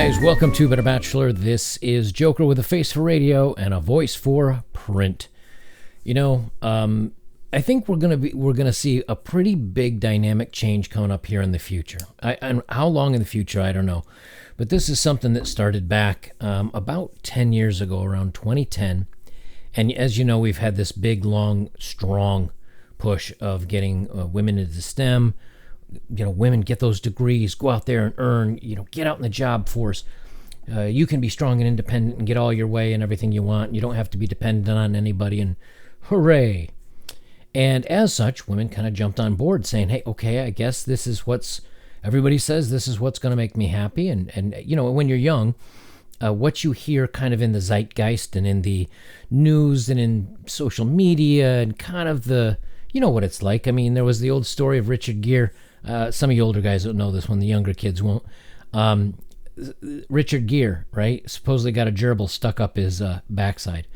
guys, welcome to Bachelor. This is Joker with a face for radio and a voice for print. You know, I think we're gonna see a pretty big dynamic change coming up here in the future. And how long in the future, I don't know, but this is something that started back about 10 years ago, around 2010. And as you know, we've had this big, long, strong push of getting women into STEM. You know, women get those degrees, go out there and earn, you know, get out in the job force. You can be strong and independent and get all your way and everything you want. You don't have to be dependent on anybody, and hooray. And as such, women kind of jumped on board saying, hey, okay, I guess this is everybody says this is what's going to make me happy. And you know, when you're young, what you hear kind of in the zeitgeist and in the news and in social media and kind of you know what it's like. I mean, there was the old story of Richard Gere. Some of you older guys don't know this one. The younger kids won't. Richard Gere, right? Supposedly got a gerbil stuck up his backside.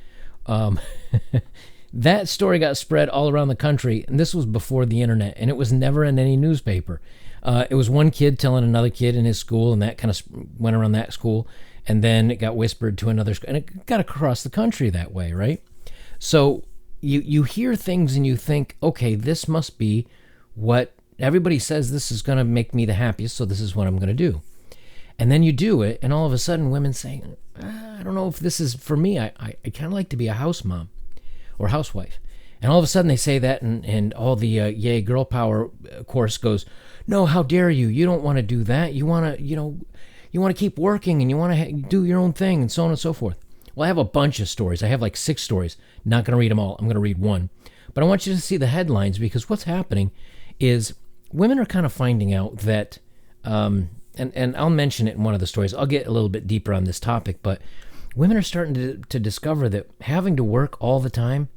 That story got spread all around the country, and this was before the internet, and it was never in any newspaper. It was one kid telling another kid in his school, and that kind of went around that school, and then it got whispered to another school, and it got across the country that way, right? So you hear things and you think, okay, this must be what everybody says this is going to make me the happiest, so this is what I'm going to do. And then you do it, and all of a sudden women saying, I don't know if this is for me. I kind of like to be a house mom or housewife. And all of a sudden they say that, and all the yay girl power course goes, no, how dare you? You don't want to do that. You want to, you want to keep working, and you want to do your own thing, and so on and so forth. Well, I have a bunch of stories. I have like 6 stories. Not going to read them all. I'm going to read one. But I want you to see the headlines, because what's happening is women are kind of finding out that, and I'll mention it in one of the stories. I'll get a little bit deeper on this topic, but women are starting to discover that having to work all the time,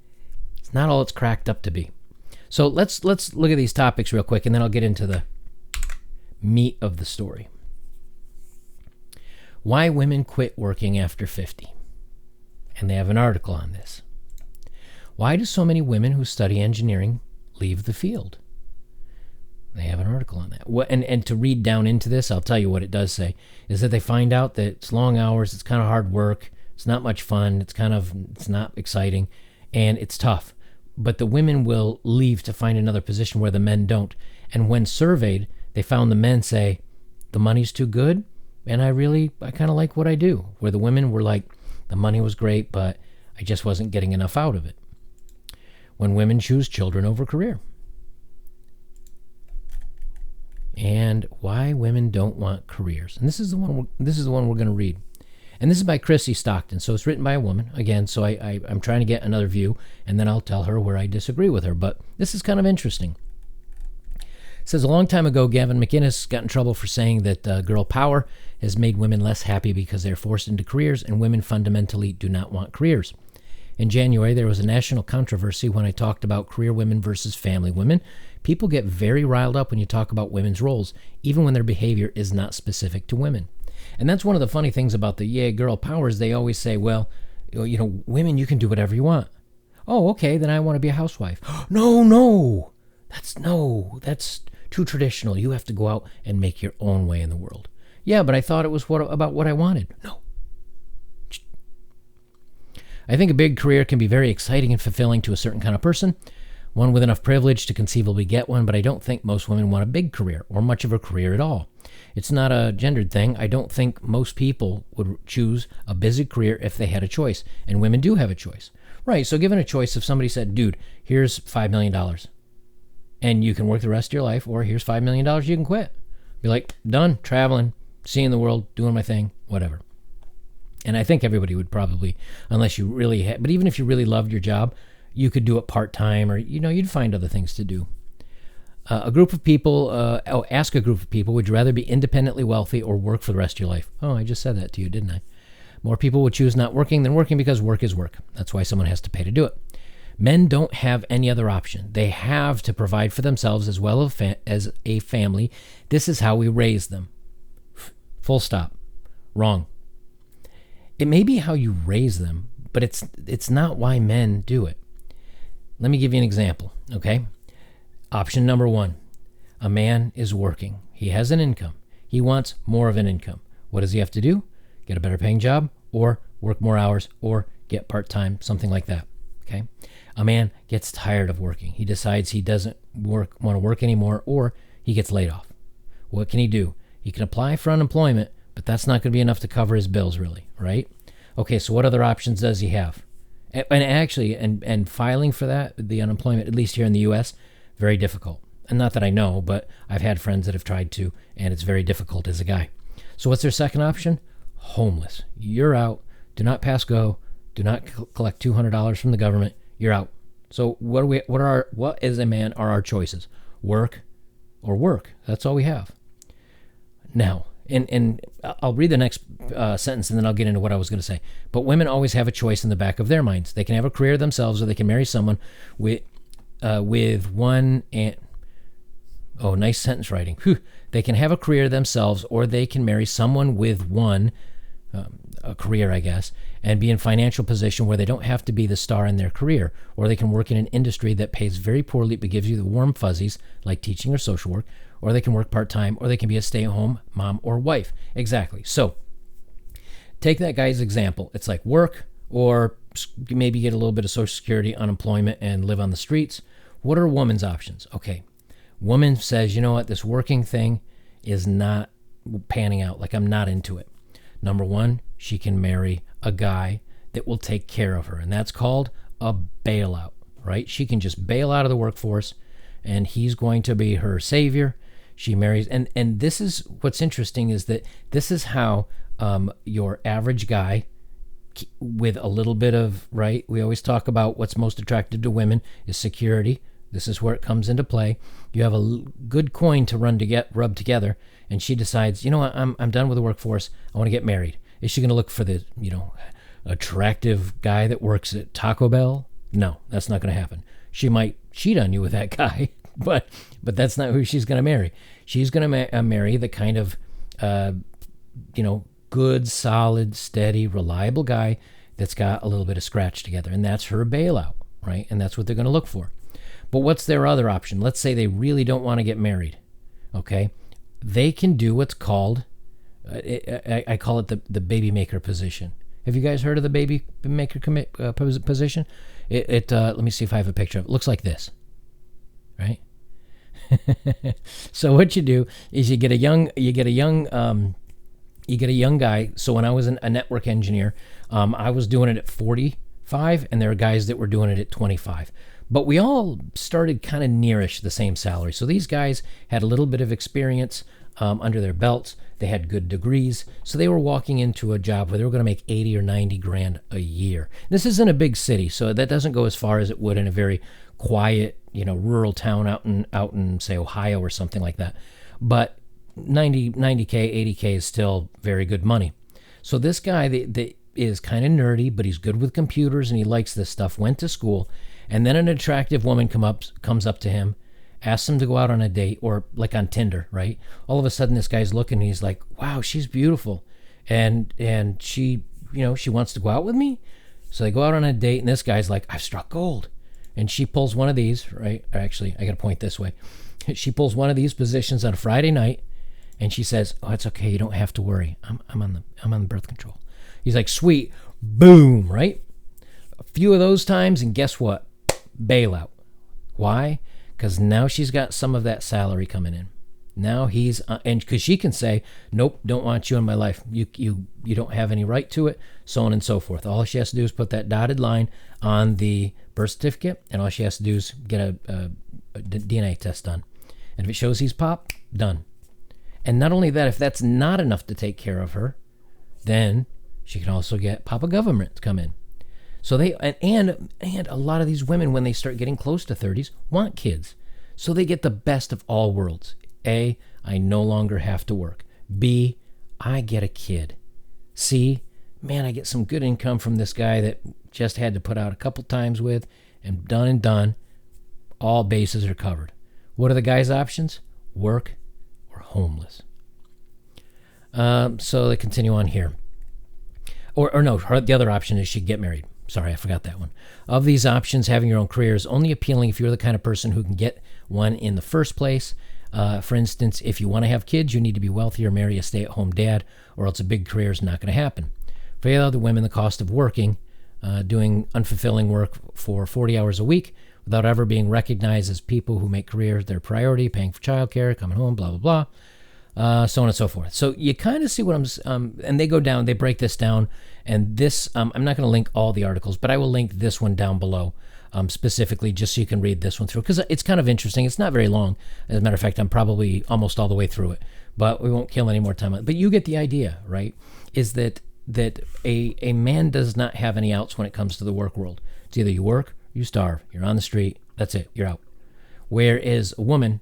it's not all it's cracked up to be. So let's look at these topics real quick, and then I'll get into the meat of the story. Why women quit working after 50. And they have an article on this. Why do so many women who study engineering leave the field? They have an article on that. And to read down into this, I'll tell you what it does say, is that they find out that it's long hours, it's kind of hard work, it's not much fun, it's not exciting, and it's tough. But the women will leave to find another position where the men don't. And when surveyed, they found the men say, the money's too good, and I kind of like what I do. Where the women were like, the money was great, but I just wasn't getting enough out of it. When women choose children over career. And why women don't want careers. And this is the one we're going to read. And this is by Chrissy Stockton. So it's written by a woman. Again, so I'm trying to get another view, and then I'll tell her where I disagree with her. But this is kind of interesting. It says, a long time ago, Gavin McInnes got in trouble for saying that girl power has made women less happy because they're forced into careers, and women fundamentally do not want careers. In January, there was a national controversy when I talked about career women versus family women. People get very riled up when you talk about women's roles, even when their behavior is not specific to women. And that's one of the funny things about the yay girl powers. They always say, well, you know, women, you can do whatever you want. Oh, okay, then I want to be a housewife. No, that's too traditional. You have to go out and make your own way in the world. Yeah, but I thought it was about what I wanted. No. I think a big career can be very exciting and fulfilling to a certain kind of person, one with enough privilege to conceivably get one, but I don't think most women want a big career or much of a career at all. It's not a gendered thing. I don't think most people would choose a busy career if they had a choice, and women do have a choice. Right, so given a choice, if somebody said, dude, here's $5 million, and you can work the rest of your life, or here's $5 million, you can quit. Be like, done, traveling, seeing the world, doing my thing, whatever. And I think everybody would probably, unless you really but even if you really loved your job, you could do it part-time, or, you'd find other things to do. Ask a group of people, would you rather be independently wealthy or work for the rest of your life? Oh, I just said that to you, didn't I? More people would choose not working than working because work is work. That's why someone has to pay to do it. Men don't have any other option. They have to provide for themselves as well as a family. This is how we raise them. Full stop. Wrong. It may be how you raise them, but it's not why men do it. Let me give you an example, okay? Option number 1. A man is working. He has an income. He wants more of an income. What does he have to do? Get a better paying job, or work more hours, or get part-time, something like that. Okay. A man gets tired of working. He decides he doesn't want to work anymore, or he gets laid off. What can he do? He can apply for unemployment, but that's not going to be enough to cover his bills, really, right? Okay, so what other options does he have? And actually, and filing for that, the unemployment, at least here in the U.S., very difficult. And not that I know, but I've had friends that have tried to, and it's very difficult as a guy. So what's their second option? Homeless. You're out. Do not pass go. Do not collect $200 from the government. You're out. So what as a man are our choices? Work or work. That's all we have. Now, and I'll read the next sentence and then I'll get into what I was going to say. But women always have a choice in the back of their minds. They can have a career themselves, or they can marry someone with one and nice sentence writing. Whew. They can have a career themselves, or they can marry someone with a career, I guess, and be in financial position where they don't have to be the star in their career, or they can work in an industry that pays very poorly but gives you the warm fuzzies, like teaching or social work, or they can work part-time, or they can be a stay-at-home mom or wife. Exactly. So take that guy's example. It's like work, or maybe get a little bit of Social Security, unemployment, and live on the streets. What are a woman's options? Okay. Woman says, you know what, this working thing is not panning out. Like, I'm not into it. Number one, she can marry a guy that will take care of her, and that's called a bailout, right? She can just bail out of the workforce, and he's going to be her savior. She marries, and this is what's interesting, is that this is how your average guy with a little bit of, right, we always talk about what's most attractive to women is security. This is where it comes into play. You have a good coin to rub together, and she decides, you know what, I'm done with the workforce. I want to get married. Is she going to look for the, attractive guy that works at Taco Bell? No, that's not going to happen. She might cheat on you with that guy, but that's not who she's going to marry. She's going to marry the kind of, good, solid, steady, reliable guy that's got a little bit of scratch together, and that's her bailout, right? And that's what they're going to look for. But what's their other option? Let's say they really don't want to get married, okay? They can do what's called, I call it the baby maker position. Have you guys heard of the baby maker position? Let me see if I have a picture of it. It looks like this, right? So what you do is you get a young guy. So when I was a network engineer, I was doing it at 45, and there are guys that were doing it at 25. But we all started kind of nearish the same salary. So these guys had a little bit of experience under their belts. They had good degrees. So they were walking into a job where they were going to make 80 or 90 grand a year. This isn't a big city, so that doesn't go as far as it would in a very quiet, rural town out in say Ohio or something like that. But 90K, 80K is still very good money. So this guy that is kind of nerdy, but he's good with computers and he likes this stuff, went to school. And then an attractive woman comes up to him, asks him to go out on a date, or like on Tinder, right? All of a sudden, this guy's looking, and he's like, "Wow, she's beautiful," and she, she wants to go out with me. So they go out on a date, and this guy's like, "I've struck gold," and she pulls one of these, right? Or actually, I got to point this way. She pulls one of these positions on a Friday night, and she says, "Oh, it's okay. You don't have to worry. I'm on the birth control." He's like, "Sweet, boom!" Right? A few of those times, and guess what? Bailout. Why? Because now she's got some of that salary coming in. Now he's and because she can say, "Nope, don't want you in my life. You don't have any right to it," so on and so forth. All she has to do is put that dotted line on the birth certificate, and all she has to do is get a DNA test done. And if it shows he's pop, done. And not only that, if that's not enough to take care of her, then she can also get Papa Government to come in. So they and a lot of these women, when they start getting close to 30s, want kids. So they get the best of all worlds. A, I no longer have to work. B, I get a kid. C, man, I get some good income from this guy that just had to put out a couple times with, and done. All bases are covered. What are the guys' options? Work or homeless. So they continue on here. Or no, the other option is she'd get married. Sorry, I forgot that one. Of these options, having your own career is only appealing if you're the kind of person who can get one in the first place. For instance, if you want to have kids, you need to be wealthy or marry a stay-at-home dad, or else a big career is not going to happen. For the other women, the cost of working, doing unfulfilling work for 40 hours a week without ever being recognized as people who make careers their priority, paying for childcare, coming home, blah, blah, blah, so on and so forth. So you kind of see what and they go down, they break this down, and this, I'm not going to link all the articles, but I will link this one down below. Specifically, just so you can read this one through, because it's kind of interesting. It's not very long. As a matter of fact, I'm probably almost all the way through it, but we won't kill any more time on it. But you get the idea, right? Is that a man does not have any outs when it comes to the work world. It's either you work, you starve, you're on the street, that's it, you're out. Whereas a woman,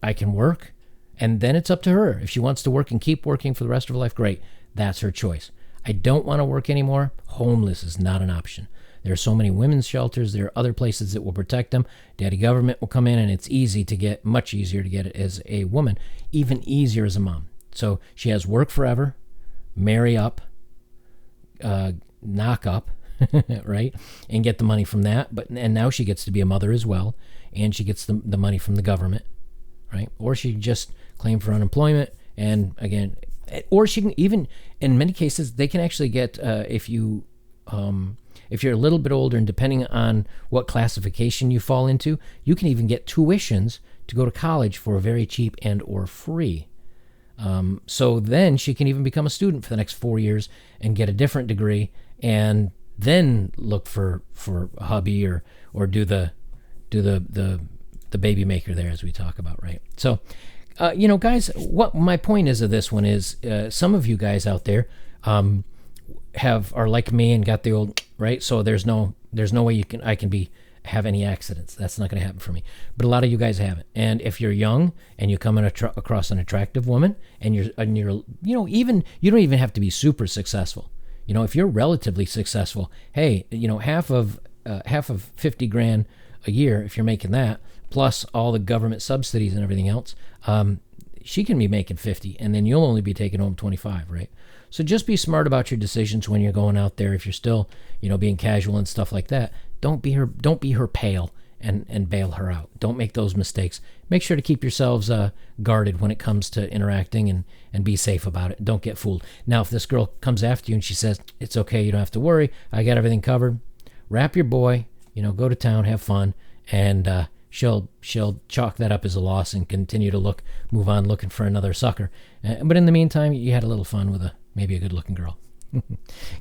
I can work, and then it's up to her. If she wants to work and keep working for the rest of her life, great. That's her choice. I don't want to work anymore. Homeless is not an option. There are so many women's shelters. There are other places that will protect them. Daddy government will come in, and it's easy to get, much easier to get it as a woman, even easier as a mom. So she has work forever, marry up, knock up, right, and get the money from that. And now she gets to be a mother as well, and she gets the money from the government, right? Or she just claim for unemployment, and again, or she can even, in many cases, they can actually get if you're a little bit older, and depending on what classification you fall into, you can even get tuitions to go to college for very cheap and or free. So then she can even become a student for the next 4 years and get a different degree, and then look for a hubby or do the baby maker there, as we talk about, right? So, guys, what my point is of this one is, some of you guys out there, are like me and got the old, right? So there's no way I can have any accidents. That's not going to happen for me. But a lot of you guys haven't. And if you're young and you come across an attractive woman, and you're even, you don't even have to be super successful. If you're relatively successful, hey, half of 50 grand a year, if you're making that, plus all the government subsidies and everything else, she can be making 50, and then you'll only be taking home 25, right? So just be smart about your decisions when you're going out there. If you're still, being casual and stuff like that, don't be her pal and bail her out. Don't make those mistakes. Make sure to keep yourselves guarded when it comes to interacting, and be safe about it. Don't get fooled. Now, if this girl comes after you and she says, it's okay, you don't have to worry, I got everything covered, wrap your boy, go to town, have fun, and she'll chalk that up as a loss and continue to move on looking for another sucker. But in the meantime, you had a little fun with maybe a good-looking girl.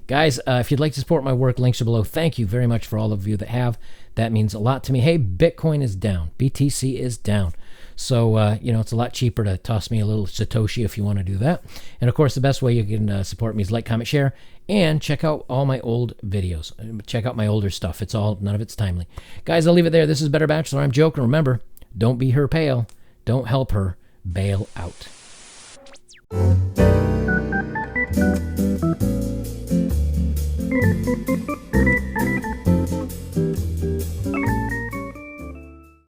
Guys, if you'd like to support my work, links are below. Thank you very much for all of you that have. That means a lot to me. Hey, Bitcoin is down. BTC is down. So, it's a lot cheaper to toss me a little Satoshi if you want to do that. And, of course, the best way you can support me is like, comment, share, and check out all my old videos. Check out my older stuff. None of it's timely. Guys, I'll leave it there. This is Better Bachelor. I'm joking. Remember, don't be her pal. Don't help her bail out.